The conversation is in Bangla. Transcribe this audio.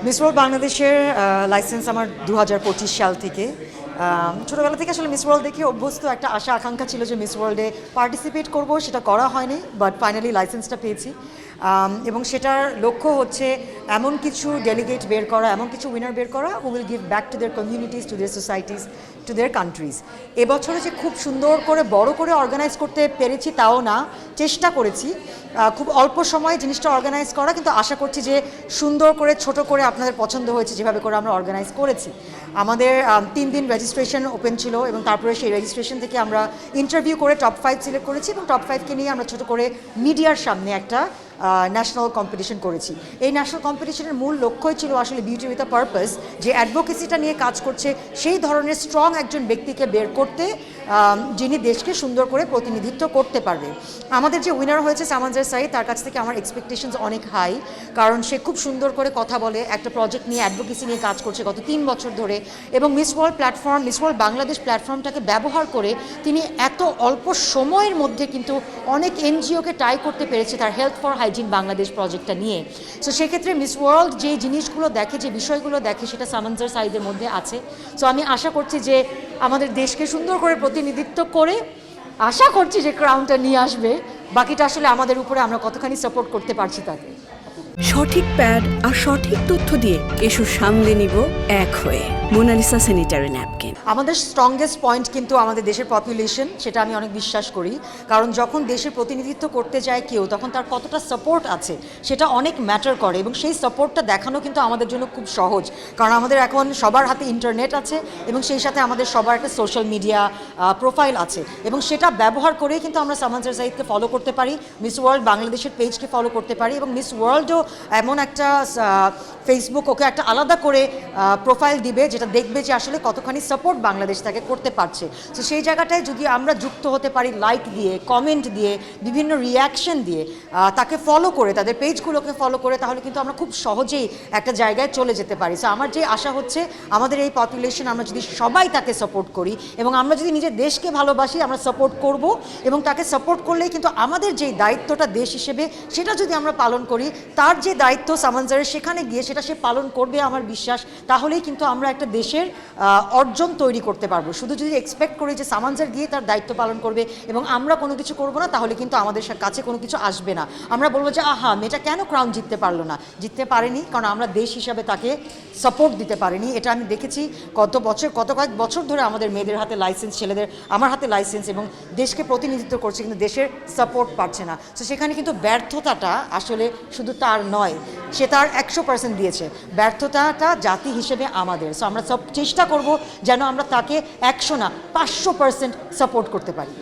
মিস ওয়ার্ল্ড বাংলাদেশের লাইসেন্স আমার 2025 সাল থেকে। ছোটোবেলা থেকে আসলে মিস ওয়ার্ল্ড দেখে অভ্যস্ত, একটা আশা আকাঙ্ক্ষা ছিল যে মিস ওয়ার্ল্ডে পার্টিসিপেট করব, সেটা করা হয়নি, বাট ফাইনালি লাইসেন্সটা পেয়েছি। এবং সেটার লক্ষ্য হচ্ছে এমন কিছু ডেলিগেট বের করা, এমন কিছু উইনার বের করা who will give back to their communities, to their societies, to their countries. এবছরে যে খুব সুন্দর করে বড় করে অর্গানাইজ করতে পেরেছি তাও না, চেষ্টা করেছি খুব অল্প সময়ে জিনিসটা অর্গানাইজ করা, কিন্তু আশা করছি যে সুন্দর করে ছোট করে আপনাদের পছন্দ হয়েছে যেভাবে করে আমরা অর্গানাইজ করেছি। আমাদের 3 দিন রেজিস্ট্রেশন ওপেন ছিল এবং তারপরে সেই রেজিস্ট্রেশন থেকে আমরা ইন্টারভিউ করে টপ 5 সিলেক্ট করেছি এবং টপ 5কে নিয়ে আমরা ছোট করে মিডিয়ার সামনে একটা ন্যাশনাল কম্পিটিশন করেছি। এই ন্যাশনাল কম্পিটিশনের মূল লক্ষ্যই ছিল আসলে বিউটি উইথ আ পারপাস, যে অ্যাডভোকেসিটা নিয়ে কাজ করছে সেই ধরনের স্ট্রং একজন ব্যক্তিকে বের করতে, যিনি দেশকে সুন্দর করে প্রতিনিধিত্ব করতে পারবে। আমাদের যে উইনার হয়েছে সামানজার সাঈদ, তার কাছ থেকে আমার এক্সপেকটেশনস অনেক হাই, কারণ সে খুব সুন্দর করে কথা বলে, একটা প্রজেক্ট নিয়ে অ্যাডভোকেসি নিয়ে কাজ করছে গত 3 বছর ধরে, এবং Miss World platform, Miss World Bangladesh প্ল্যাটফর্মটাকে ব্যবহার করে তিনি এত অল্প সময়ের মধ্যে কিন্তু অনেক এনজিওকে টাই করতে পেরেছে তার হেলথ ফর হাইজিন বাংলাদেশ প্রজেক্টটা নিয়ে। সো সেক্ষেত্রে মিস ওয়ার্ল্ড যে জিনিসগুলো দেখে, যে বিষয়গুলো দেখে, সেটা সামানজার সাঈদের মধ্যে আছে। সো আমি আশা করছি যে আমাদের দেশকে সুন্দর করে প্রতিনিধিত্ব করে আশা করছি যে ক্রাউনটা নিয়ে আসবে। বাকিটা আসলে আমাদের উপরে আমরা কতখানি সাপোর্ট করতে পারছি তাকে। সঠিক প্যাড আর সঠিক তথ্য দিয়ে এসব সামলে নিব এক হয়ে। Monalisa sanitary napkin. আমাদের স্ট্রংগেস্ট পয়েন্ট কিন্তু আমাদের দেশের পপুলেশন, সেটা আমি অনেক বিশ্বাস করি, কারণ যখন দেশের প্রতিনিধিত্ব করতে যায় কেউ, তখন তার কতটা সাপোর্ট আছে সেটা অনেক ম্যাটার করে, এবং সেই সাপোর্টটা দেখানো কিন্তু আমাদের জন্য খুব সহজ, কারণ আমাদের এখন সবার হাতে ইন্টারনেট আছে এবং সেই সাথে আমাদের সবার একটা সোশ্যাল মিডিয়া প্রোফাইল আছে, এবং সেটা ব্যবহার করেই কিন্তু আমরা সামানজার সাঈদকে ফলো করতে পারি, মিস ওয়ার্ল্ড বাংলাদেশের পেজকে ফলো করতে পারি, এবং মিস ওয়ার্ল্ডও এমন একটা ফেসবুক ওকে একটা আলাদা করে প্রোফাইল দিবে যেটা দেখবে যে আসলে কতখানি সাপোর্ট বাংলাদেশ তাকে করতে পারছে। তো সেই জায়গাটায় যদি আমরা যুক্ত হতে পারি লাইক দিয়ে, কমেন্ট দিয়ে, বিভিন্ন রিয়াকশন দিয়ে, তাকে ফলো করে, তাদের পেজগুলোকে ফলো করে, তাহলে কিন্তু আমরা খুব সহজেই একটা জায়গায় চলে যেতে পারি। সো আমার যে আশা হচ্ছে আমাদের এই পপুলেশন, আমরা যদি সবাই তাকে সাপোর্ট করি এবং আমরা যদি নিজের দেশকে ভালোবাসি, আমরা সাপোর্ট করব, এবং তাকে সাপোর্ট করলেই কিন্তু আমাদের যেই দায়িত্বটা দেশ হিসেবে সেটা যদি আমরা পালন করি, তার যে দায়িত্ব সামানজারের সেখানে গিয়ে সেটা সে পালন করবে আমার বিশ্বাস, তাহলেই কিন্তু আমরা একটা দেশের অর্জন তৈরি করতে পারবো। শুধু যদি এক্সপেক্ট করি যে সামানজার গিয়ে তার দায়িত্ব পালন করবে এবং আমরা কোনো কিছু করবো না, তাহলে কিন্তু আমাদের কাছে কোনো কিছু আসবে না। আমরা বলবো যে আহা, মেয়েটা কেন ক্রাউন জিততে পারলো না? জিততে পারেনি কারণ আমরা দেশ হিসাবে তাকে সাপোর্ট দিতে পারিনি। এটা আমি দেখেছি কত কয়েক বছর ধরে আমাদের মেয়েদের হাতে লাইসেন্স, ছেলেদের, আমার হাতে লাইসেন্স, এবং দেশকে প্রতিনিধিত্ব করছে কিন্তু দেশের সাপোর্ট পাচ্ছে না। তো সেখানে কিন্তু ব্যর্থতাটা আসলে শুধু তার নয়, সে তার 100% দিয়েছে, ব্যর্থতাটা জাতি হিসেবে আমাদের। সো আমরা সব চেষ্টা করব যেন আমরা তাকে 100 না 500% সাপোর্ট করতে পারি।